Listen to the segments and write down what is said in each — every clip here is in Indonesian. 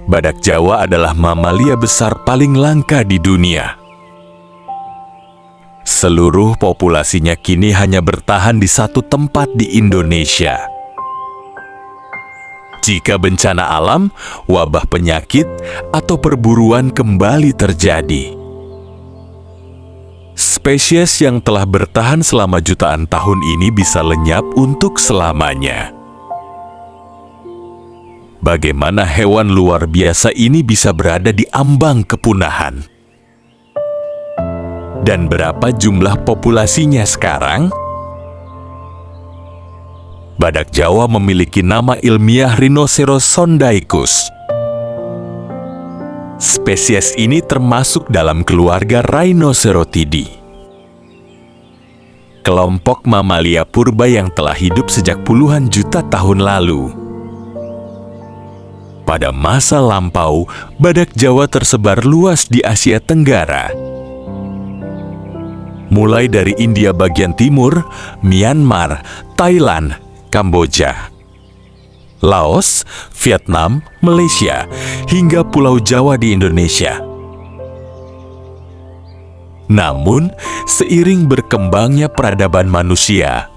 Badak Jawa adalah mamalia besar paling langka di dunia. Seluruh populasinya kini hanya bertahan di satu tempat di Indonesia. Jika bencana alam, wabah penyakit, atau perburuan kembali terjadi, spesies yang telah bertahan selama jutaan tahun ini bisa lenyap untuk selamanya. Bagaimana hewan luar biasa ini bisa berada di ambang kepunahan? Dan berapa jumlah populasinya sekarang? Badak Jawa memiliki nama ilmiah Rhinoceros sondaicus. Spesies ini termasuk dalam keluarga Rhinocerotidae, kelompok mamalia purba yang telah hidup sejak puluhan juta tahun lalu. Pada masa lampau, badak Jawa tersebar luas di Asia Tenggara, mulai dari India bagian timur, Myanmar, Thailand, Kamboja, Laos, Vietnam, Malaysia, hingga Pulau Jawa di Indonesia. Namun, seiring berkembangnya peradaban manusia,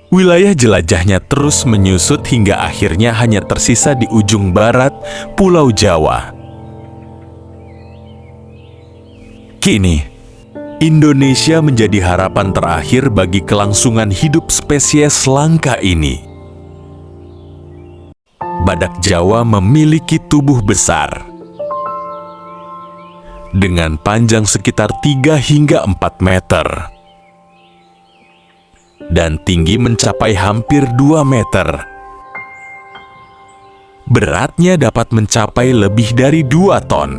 wilayah jelajahnya terus menyusut hingga akhirnya hanya tersisa di ujung barat Pulau Jawa. Kini, Indonesia menjadi harapan terakhir bagi kelangsungan hidup spesies langka ini. Badak Jawa memiliki tubuh besar, dengan panjang sekitar 3 hingga 4 meter, dan tinggi mencapai hampir 2 meter. Beratnya dapat mencapai lebih dari 2 ton.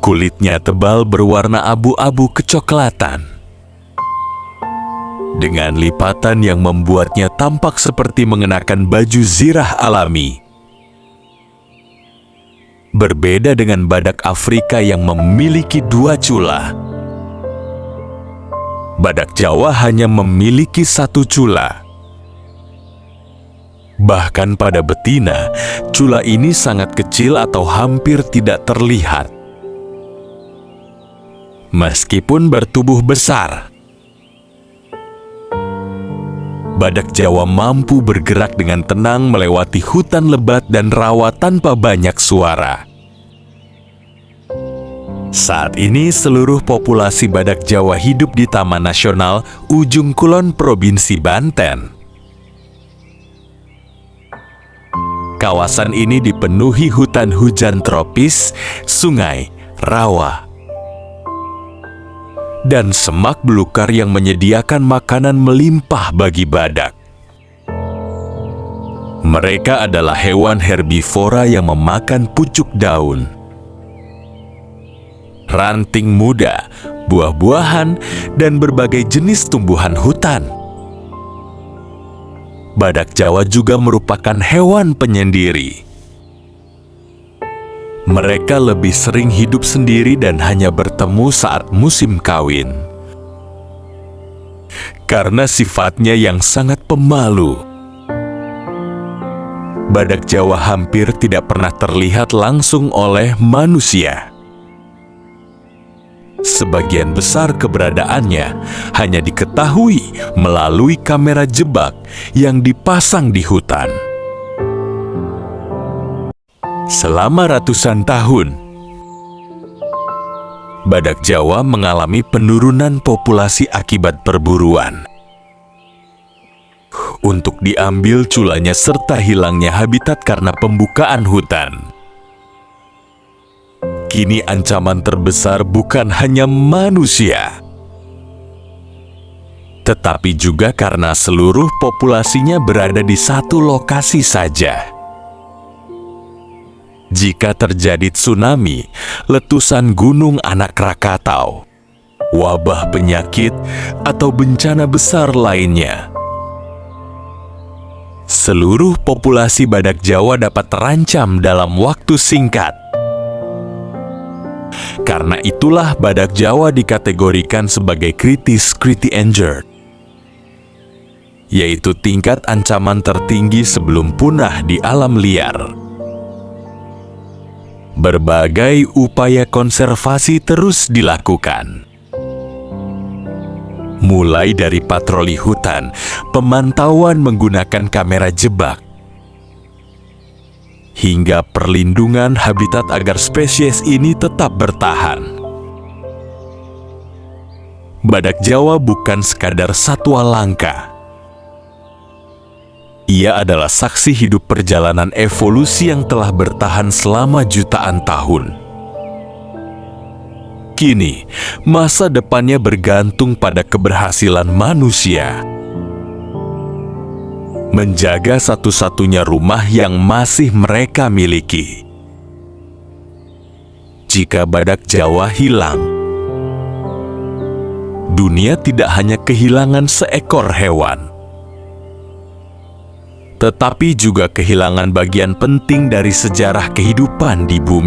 Kulitnya tebal berwarna abu-abu kecoklatan, dengan lipatan yang membuatnya tampak seperti mengenakan baju zirah alami. Berbeda dengan badak Afrika yang memiliki 2 cula, badak Jawa hanya memiliki 1 cula. Bahkan pada betina, cula ini sangat kecil atau hampir tidak terlihat. Meskipun bertubuh besar, badak Jawa mampu bergerak dengan tenang melewati hutan lebat dan rawa tanpa banyak suara. Saat ini seluruh populasi badak Jawa hidup di Taman Nasional Ujung Kulon, Provinsi Banten. Kawasan ini dipenuhi hutan hujan tropis, sungai, rawa, dan semak belukar yang menyediakan makanan melimpah bagi badak. Mereka adalah hewan herbivora yang memakan pucuk daun, ranting muda, buah-buahan, dan berbagai jenis tumbuhan hutan. Badak Jawa juga merupakan hewan penyendiri. Mereka lebih sering hidup sendiri dan hanya bertemu saat musim kawin. Karena sifatnya yang sangat pemalu, badak Jawa hampir tidak pernah terlihat langsung oleh manusia. Sebagian besar keberadaannya hanya diketahui melalui kamera jebak yang dipasang di hutan. Selama ratusan tahun, badak Jawa mengalami penurunan populasi akibat perburuan. Untuk diambil culanya serta hilangnya habitat karena pembukaan hutan. Kini ancaman terbesar bukan hanya manusia, tetapi juga karena seluruh populasinya berada di satu lokasi saja. Jika terjadi tsunami, letusan gunung anak Krakatau, wabah penyakit, atau bencana besar lainnya, seluruh populasi badak Jawa dapat terancam dalam waktu singkat. Karena itulah badak Jawa dikategorikan sebagai critically endangered. yaitu tingkat ancaman tertinggi sebelum punah di alam liar. Berbagai upaya konservasi terus dilakukan. Mulai dari patroli hutan, pemantauan menggunakan kamera jebak, hingga perlindungan habitat agar spesies ini tetap bertahan. Badak Jawa bukan sekadar satwa langka. Ia adalah saksi hidup perjalanan evolusi yang telah bertahan selama jutaan tahun. Kini, masa depannya bergantung pada keberhasilan manusia menjaga satu-satunya rumah yang masih mereka miliki. Jika badak Jawa hilang, dunia tidak hanya kehilangan seekor hewan, tetapi juga kehilangan bagian penting dari sejarah kehidupan di bumi.